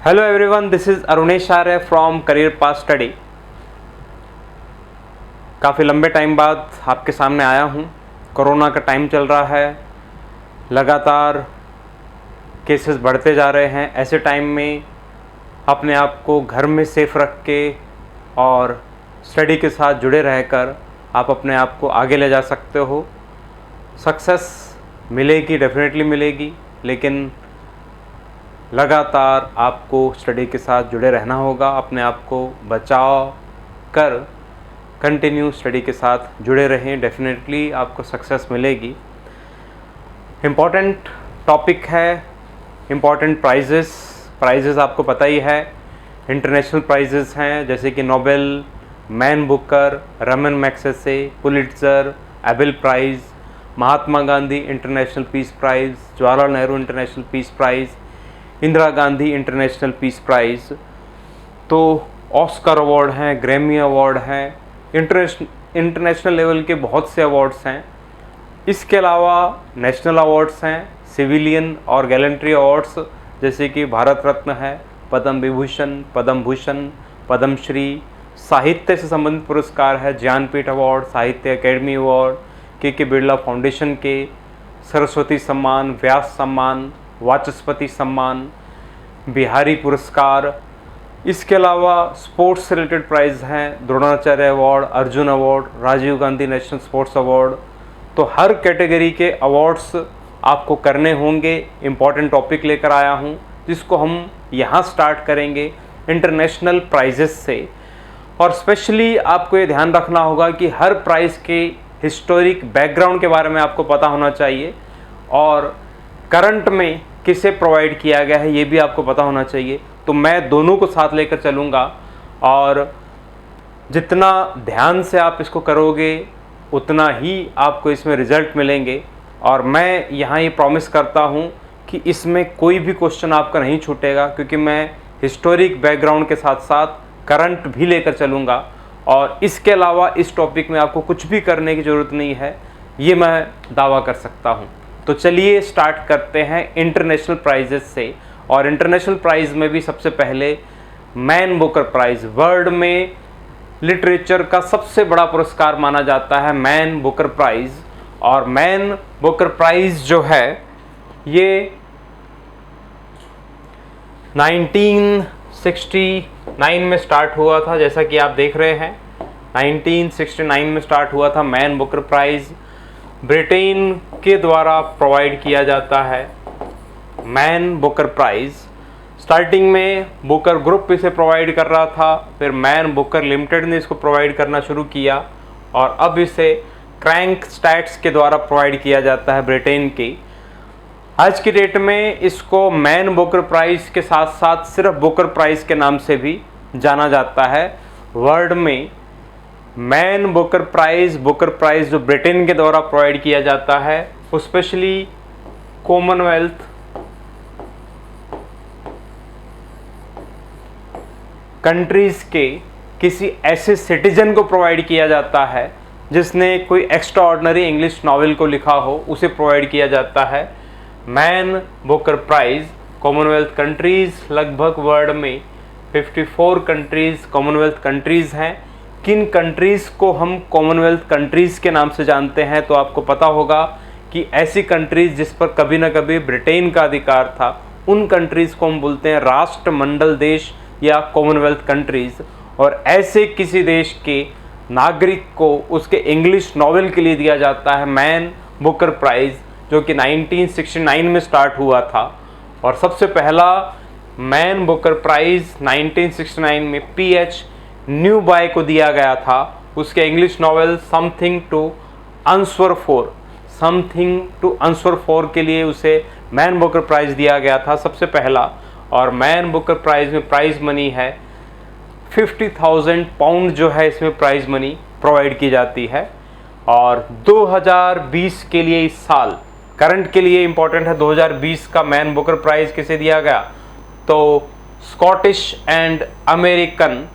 Hello everyone, this is Arunesh Arya from career path study. काफ़ी लंबे time बाद आपके सामने आया हूँ। कोरोना का टाइम चल रहा है, लगातार केसेस बढ़ते जा रहे हैं। ऐसे टाइम में अपने आप को घर में सेफ रख के और स्टडी के साथ जुड़े रहकर आप अपने आप को आगे ले जा सकते हो। सक्सेस मिलेगी, डेफिनेटली मिलेगी, लेकिन लगातार आपको स्टडी के साथ जुड़े रहना होगा। अपने आप को बचाव कर कंटिन्यू स्टडी के साथ जुड़े रहें, डेफिनेटली आपको सक्सेस मिलेगी। इम्पॉर्टेंट टॉपिक है, इम्पॉर्टेंट प्राइजेस आपको पता ही है। इंटरनेशनल प्राइजेस हैं जैसे कि Nobel, Man Booker, Ramon Magsaysay, Pulitzer, Abel prize, Mahatma Gandhi international peace prize, Jawaharlal Nehru international peace prize, Indira Gandhi international peace prize. तो ऑस्कर अवार्ड हैं, ग्रैमी अवार्ड हैं, इंटरनेशनल लेवल के बहुत से अवार्ड्स हैं। इसके अलावा नेशनल अवार्ड्स हैं, सिविलियन और गैलेंट्री अवार्ड्स जैसे कि भारत रत्न है, पद्म विभूषण, पद्म भूषण, पद्मश्री। साहित्य से संबंधित पुरस्कार है, ज्ञानपीठ अवार्ड, साहित्य अकेडमी अवार्ड, के बिरला फाउंडेशन के, सरस्वती सम्मान, व्यास सम्मान, वाचस्पति सम्मान, बिहारी पुरस्कार। इसके अलावा स्पोर्ट्स से रिलेटेड प्राइज़ हैं, Dronacharya award, Arjun award, Rajiv Gandhi national sports award. तो हर कैटेगरी के अवार्ड्स आपको करने होंगे। इम्पॉर्टेंट टॉपिक लेकर आया हूँ जिसको हम यहाँ स्टार्ट करेंगे इंटरनेशनल प्राइजेस से। और स्पेशली आपको ये ध्यान रखना होगा कि हर प्राइज़ के हिस्टोरिक बैकग्राउंड के बारे में आपको पता होना चाहिए और करंट में किसे प्रोवाइड किया गया है ये भी आपको पता होना चाहिए। तो मैं दोनों को साथ लेकर चलूँगा और जितना ध्यान से आप इसको करोगे उतना ही आपको इसमें रिजल्ट मिलेंगे। और मैं यहाँ ये प्रॉमिस करता हूँ कि इसमें कोई भी क्वेश्चन आपका नहीं छूटेगा, क्योंकि मैं हिस्टोरिक बैकग्राउंड के साथ साथ करंट भी लेकर चलूँगा। और इसके अलावा इस टॉपिक में आपको कुछ भी करने की ज़रूरत नहीं है, ये मैं दावा कर सकता हूँ। तो चलिए स्टार्ट करते हैं इंटरनेशनल प्राइजेस से। और इंटरनेशनल प्राइज़ में भी सबसे पहले मैन बुकर प्राइज़, वर्ल्ड में लिटरेचर का सबसे बड़ा पुरस्कार माना जाता है मैन बुकर प्राइज़। और मैन बुकर प्राइज़ जो है ये 1969 में स्टार्ट हुआ था, जैसा कि आप देख रहे हैं 1969 में स्टार्ट हुआ था। मैन बुकर प्राइज़ ब्रिटेन के द्वारा प्रोवाइड किया जाता है। मैन बुकर प्राइज़ स्टार्टिंग में बुकर ग्रुप इसे प्रोवाइड कर रहा था, फिर मैन बुकर लिमिटेड ने इसको प्रोवाइड करना शुरू किया और अब इसे क्रैंक स्टैट्स के द्वारा प्रोवाइड किया जाता है ब्रिटेन की। आज की डेट में इसको मैन बुकर प्राइज़ के साथ साथ सिर्फ बुकर प्राइज़ के नाम से भी जाना जाता है। वर्ल्ड में मैन बुकर प्राइज़ जो ब्रिटेन के द्वारा प्रोवाइड किया जाता है, वो स्पेशली कॉमनवेल्थ कंट्रीज़ के किसी ऐसे सिटीजन को प्रोवाइड किया जाता है जिसने कोई एक्स्ट्रा ऑर्डिनरी इंग्लिश नॉवेल को लिखा हो, उसे प्रोवाइड किया जाता है Man Booker prize. Commonwealth countries, लगभग वर्ल्ड में 54 कंट्रीज़ कॉमनवेल्थ कंट्रीज़ हैं। किन कंट्रीज़ को हम कॉमनवेल्थ कंट्रीज़ के नाम से जानते हैं, तो आपको पता होगा कि ऐसी कंट्रीज़ जिस पर कभी ना कभी ब्रिटेन का अधिकार था, उन कंट्रीज़ को हम बोलते हैं राष्ट्रमंडल देश या कॉमनवेल्थ कंट्रीज़। और ऐसे किसी देश के नागरिक को उसके इंग्लिश नॉवेल के लिए दिया जाता है मैन बुकर प्राइज़, जो कि 1969 में स्टार्ट हुआ था। और सबसे पहला मैन बुकर प्राइज़ 1969 में P.H. न्यूबाय को दिया गया था, उसके English novel something to answer for के लिए उसे मैन बुकर प्राइज़ दिया गया था सबसे पहला। और मैन बुकर प्राइज़ में प्राइज़ मनी है 50,000 पाउंड, जो है इसमें प्राइज़ मनी प्रोवाइड की जाती है। और 2020 के लिए, इस साल करंट के लिए इम्पोर्टेंट है, 2020 का मैन बुकर प्राइज़ किसे दिया गया, तो Scottish and American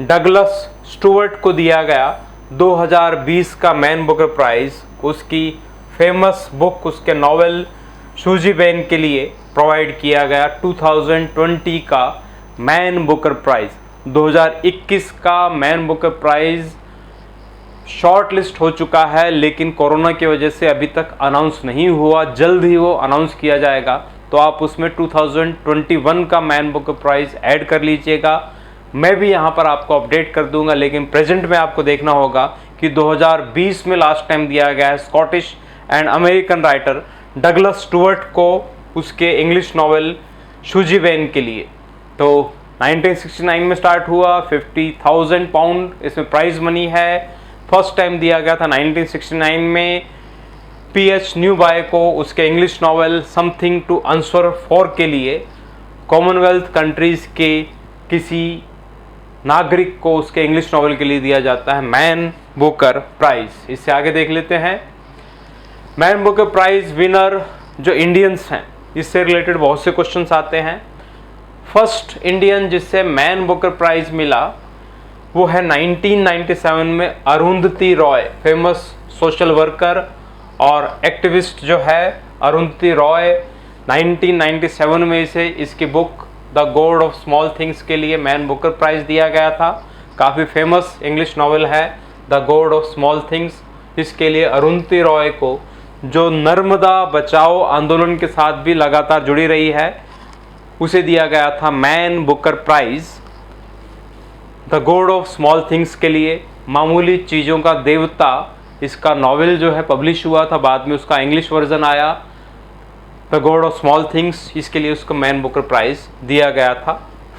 Douglas Stuart को दिया गया 2020 का मैन बुकर प्राइज़। उसकी फेमस बुक, उसके नॉवेल शूजी बेन के लिए प्रोवाइड किया गया 2020 का मैन बुकर प्राइज़ 2021 का Man Booker prize short list हो चुका है, लेकिन कोरोना की वजह से अभी तक अनाउंस नहीं हुआ। जल्द ही वो अनाउंस किया जाएगा, तो आप उसमें 2021 का मैन बुकर प्राइज़ ऐड कर लीजिएगा। मैं भी यहाँ पर आपको अपडेट कर दूंगा, लेकिन प्रेजेंट में आपको देखना होगा कि 2020 में लास्ट टाइम दिया गया है Scottish and American writer Douglas Stuart को उसके इंग्लिश नॉवेल शुजी वेन के लिए। तो 1969 में स्टार्ट हुआ, 50,000 पाउंड इसमें प्राइज मनी है। फर्स्ट टाइम दिया गया था 1969 में पीएच न्यूबाय को उसके English novel something to answer for के लिए। कॉमनवेल्थ कंट्रीज़ के किसी नागरिक को उसके इंग्लिश नॉवेल के लिए दिया जाता है मैन बुकर प्राइज़। इससे आगे देख लेते हैं मैन बुकर प्राइज़ विनर जो इंडियंस हैं, इससे रिलेटेड बहुत से क्वेश्चंस आते हैं। फर्स्ट इंडियन जिससे मैन बुकर प्राइज़ मिला वो है 1997 में Arundhati Roy, famous social worker और एक्टिविस्ट जो है अरुंधति रॉय। 1997 में इसे इसकी book the God of small things के लिए मैन बुकर प्राइज़ दिया गया था। काफ़ी फेमस इंग्लिश नॉवेल है the God of small things. इसके लिए अरुंधति रॉय को, जो नर्मदा बचाओ आंदोलन के साथ भी लगातार जुड़ी रही है, उसे दिया गया था Man Booker prize the God of small things के लिए। मामूली चीज़ों का देवता इसका नॉवेल जो है पब्लिश हुआ था, बाद में उसका इंग्लिश वर्जन आया the God of small things, इसके लिए उसको मैन बुकर प्राइज़ दिया गया था।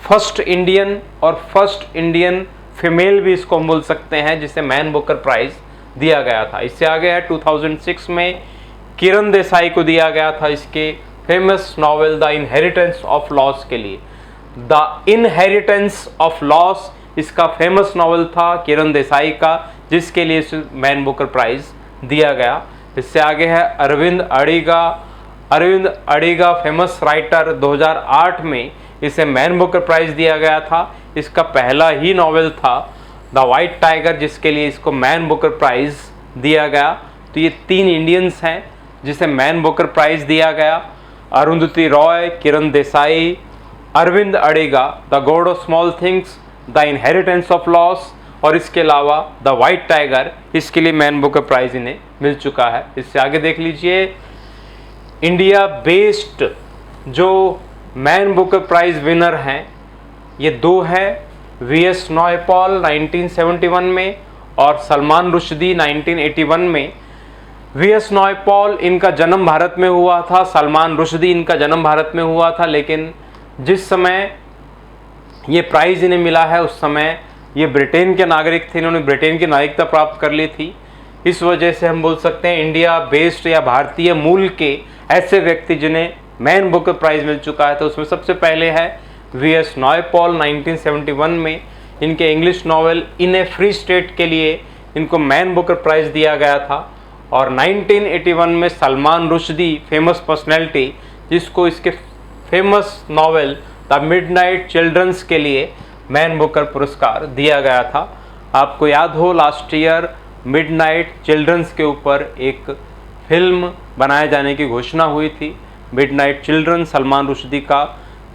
फर्स्ट इंडियन और फर्स्ट इंडियन फीमेल भी इसको हम बोल सकते हैं जिसे मैन बुकर प्राइज़ दिया गया था। इससे आगे है 2006 में किरण देसाई को दिया गया था इसके famous novel the Inheritance of loss के लिए। द इनहेरिटेंस ऑफ लॉस इसका फेमस नॉवेल था किरण देसाई का, जिसके लिए इसे मैन बुकर प्राइज़ दिया गया। इससे आगे है अरविंद अडिगा। अरविंद अडिगा फेमस राइटर, 2008 में इसे मैन बुकर प्राइज़ दिया गया था। इसका पहला ही नॉवेल था द वाइट टाइगर, जिसके लिए इसको मैन बुकर प्राइज़ दिया गया। तो ये 3 इंडियंस हैं जिसे मैन बुकर प्राइज़ दिया गया, Arundhati Roy, Kiran Desai, Aravind Adiga, the God of small Things, the Inheritance of Loss और इसके अलावा द वाइट टाइगर, इसके लिए मैन बुकर प्राइज़ इन्हें मिल चुका है। इससे आगे देख लीजिए इंडिया बेस्ड जो मैन बुकर प्राइज़ विनर हैं, ये 2 हैं, वीएस नॉयपॉल 1971 में और सलमान रुश्दी 1981 में। वीएस नॉयपॉल इनका जन्म भारत में हुआ था, सलमान रुश्दी इनका जन्म भारत में हुआ था, लेकिन जिस समय ये प्राइज़ इन्हें मिला है उस समय ये ब्रिटेन के नागरिक थे, इन्होंने ब्रिटेन की नागरिकता प्राप्त कर ली थी। इस वजह से हम बोल सकते हैं इंडिया बेस्ड या भारतीय मूल के ऐसे व्यक्ति जिन्हें मैन बुकर प्राइज़ मिल चुका है। तो उसमें सबसे पहले है वीएस नॉयपॉल 1971 में, इनके इंग्लिश नॉवेल इन ए फ्री स्टेट के लिए इनको मैन बुकर प्राइज़ दिया गया था। और 1981 में सलमान रुश्दी फेमस पर्सनैलिटी, जिसको इसके famous novel the midnight children's के लिए मैन बुकर पुरस्कार दिया गया था। आपको याद हो लास्ट ईयर मिडनाइट चिल्ड्रंस के ऊपर एक फिल्म बनाए जाने की घोषणा हुई थी। मिडनाइट चिल्ड्रन सलमान रुश्दी का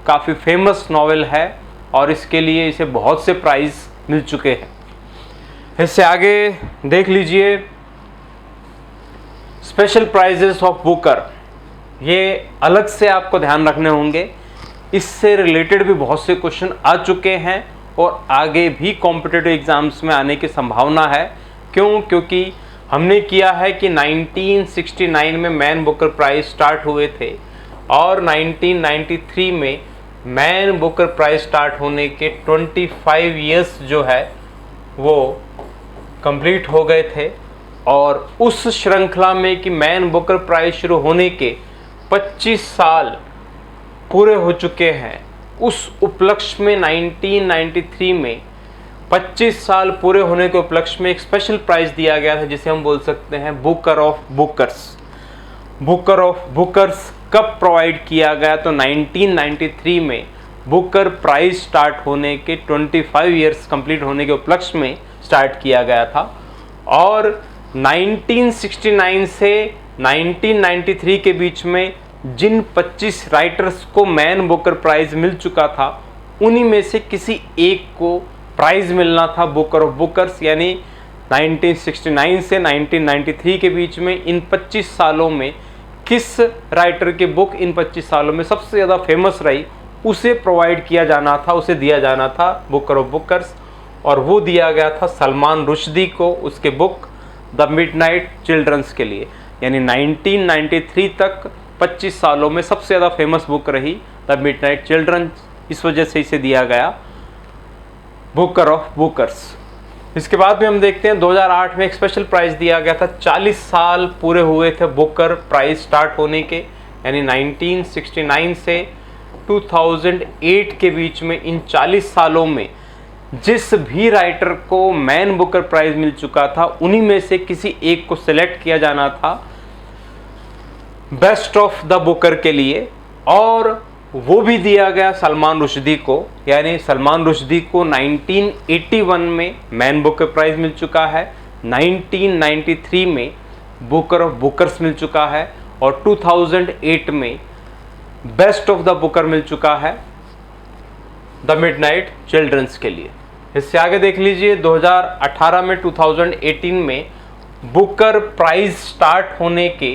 काफ़ी फेमस नॉवेल है और इसके लिए इसे बहुत से प्राइज़ मिल चुके हैं। इससे आगे देख लीजिए स्पेशल प्राइजेस ऑफ बुकर, ये अलग से आपको ध्यान रखने होंगे। इससे रिलेटेड भी बहुत से क्वेश्चन आ चुके हैं और आगे भी कॉम्पिटिटिव एग्जाम्स में आने की संभावना है। क्यों? क्योंकि हमने किया है कि 1969 में मैन बुकर प्राइज़ स्टार्ट हुए थे और 1993 में मैन बुकर प्राइज़ स्टार्ट होने के 25 ईयर्स जो है वो कंप्लीट हो गए थे। और उस श्रृंखला में कि मैन बुकर प्राइज़ शुरू होने के 25 साल पूरे हो चुके हैं, उस उपलक्ष्य में 1993 में 25 साल पूरे होने के उपलक्ष्य में एक स्पेशल प्राइज़ दिया गया था जिसे हम बोल सकते हैं Booker of Booker's. Booker of Booker's कब प्रोवाइड किया गया? तो 1993 में बुकर प्राइज़ स्टार्ट होने के 25 ईयर्स कंप्लीट होने के उपलक्ष्य में स्टार्ट किया गया था। और 1969 से 1993 के बीच में जिन 25 राइटर्स को मैन बुकर प्राइज़ मिल चुका था, उन्हीं में से किसी एक को प्राइज मिलना था बुकर ऑफ बुकर्स, यानी 1969 से 1993 के बीच में इन 25 सालों में किस राइटर की बुक इन 25 सालों में सबसे ज़्यादा फेमस रही, उसे प्रोवाइड किया जाना था, उसे दिया जाना था बुकर ऑफ बुकर्स। और वो दिया गया था सलमान रुश्दी को, उसके बुक द मिडनाइट चिल्ड्रंस के लिए। यानी 1993 तक 25 सालों में सबसे ज़्यादा फेमस बुक रही द मिडनाइट चिल्ड्रंस, इस वजह से इसे दिया गया बुकर ऑफ बुकर्स। इसके बाद में हम देखते हैं 2008 में एक स्पेशल प्राइज़ दिया गया था। 40 साल पूरे हुए थे बुकर प्राइज़ स्टार्ट होने के, यानी 1969 से 2008 के बीच में इन 40 सालों में जिस भी राइटर को मैन बुकर प्राइज़ मिल चुका था, उन्हीं में से किसी एक को सिलेक्ट किया जाना था बेस्ट ऑफ द बुकर के लिए, और वो भी दिया गया सलमान रुश्दी को। यानी सलमान रुश्दी को 1981 में मैन बुकर प्राइज़ मिल चुका है, 1993 में बुकर ऑफ बुकर्स मिल चुका है, और 2008 में बेस्ट ऑफ द बुकर मिल चुका है द मिडनाइट चिल्ड्रंस के लिए। इससे आगे देख लीजिए 2018 में 2018 में बुकर प्राइज़ स्टार्ट होने के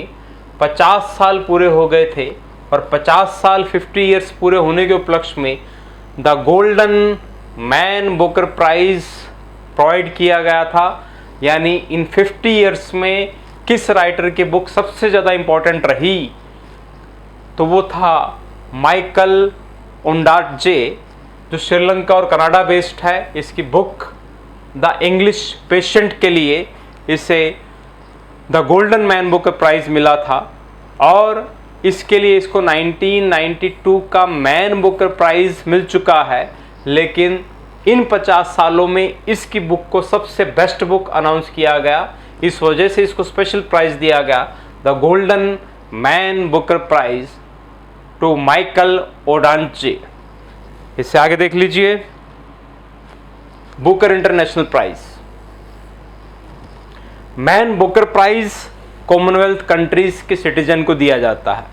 50 साल पूरे हो गए थे, और 50 साल 50 इयर्स पूरे होने के उपलक्ष्य में the golden Man Booker prize provide किया गया था। यानी इन 50 इयर्स में किस राइटर की बुक सबसे ज़्यादा इम्पोर्टेंट रही, तो वो था माइकल ओंडाटजे, जो श्रीलंका और कनाडा बेस्ड है। इसकी बुक द इंग्लिश पेशेंट के लिए इसे the golden Man Booker prize मिला था, और इसके लिए इसको 1992 का मैन बुकर प्राइज़ मिल चुका है। लेकिन इन 50 सालों में इसकी बुक को सबसे बेस्ट बुक अनाउंस किया गया, इस वजह से इसको स्पेशल प्राइज़ दिया गया the golden Man Booker prize to Michael Ondaatje. इससे आगे देख लीजिए Booker international prize. Man Booker prize Commonwealth countries के सिटीजन को दिया जाता है,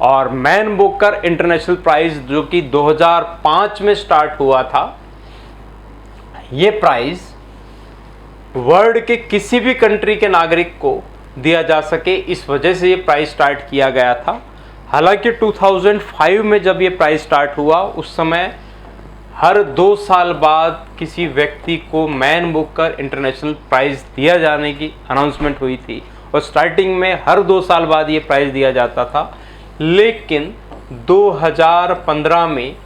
और मैन बुकर इंटरनेशनल प्राइज़ जो कि 2005 में स्टार्ट हुआ था, ये प्राइज़ वर्ल्ड के किसी भी कंट्री के नागरिक को दिया जा सके, इस वजह से ये प्राइज़ स्टार्ट किया गया था। हालांकि 2005 में जब ये प्राइज़ स्टार्ट हुआ, उस समय हर 2 साल बाद किसी व्यक्ति को मैन बुकर इंटरनेशनल प्राइज़ दिया जाने की अनाउंसमेंट हुई थी, और स्टार्टिंग में हर 2 साल बाद ये प्राइज़ दिया जाता था। लेकिन 2015 में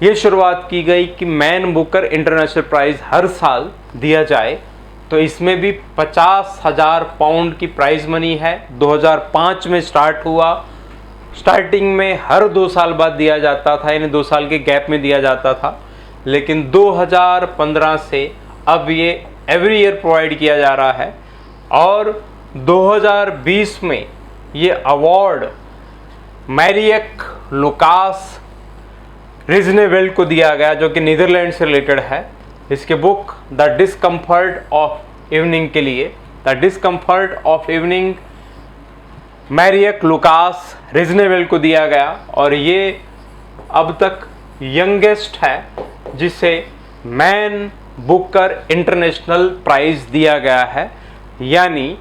ये शुरुआत की गई कि मैन बुकर इंटरनेशनल प्राइज़ हर साल दिया जाए, तो इसमें भी 50,000 पाउंड की प्राइज़ मनी है। 2005 में स्टार्ट हुआ, स्टार्टिंग में हर 2 साल बाद दिया जाता था, यानी 2 साल के गैप में दिया जाता था। लेकिन 2015 से अब ये एवरी ईयर प्रोवाइड किया जा रहा है, और 2020 में ये अवार्ड मैरियक लुकास रिजनेवेल्ड को दिया गया, जो कि नीदरलैंड से रिलेटेड है। इसके book the Discomfort of Evening के लिए, the Discomfort of Evening Marieke Lucas Rijneveld को दिया गया, और ये अब तक यंगेस्ट है जिसे मैन बुकर इंटरनेशनल प्राइज़ दिया गया है। यानी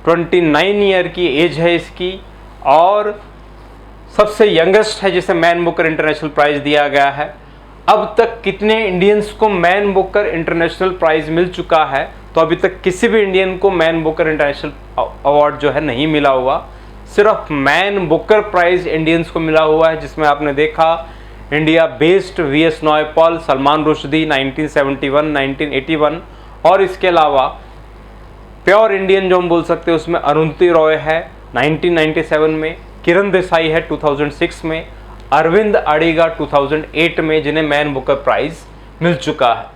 29 ईयर की एज है इसकी, और सबसे यंगेस्ट है जिसे मैन बुकर इंटरनेशनल प्राइज़ दिया गया है। अब तक कितने इंडियंस को मैन बुकर इंटरनेशनल प्राइज़ मिल चुका है, तो अभी तक किसी भी इंडियन को मैन बुकर इंटरनेशनल अवार्ड जो है नहीं मिला हुआ। सिर्फ मैन बुकर प्राइज़ इंडियंस को मिला हुआ है, जिसमें आपने देखा India based V S Naipaul, Salman Rushdie 1971, 1981, और इसके अलावा प्योर इंडियन जो हम बोल सकते हैं उसमें अरुंधति रॉय है 1997 में, किरण देसाई है 2006 में, अरविंद अडिगा 2008 में, जिन्हें मैन बुकर प्राइज़ मिल चुका है।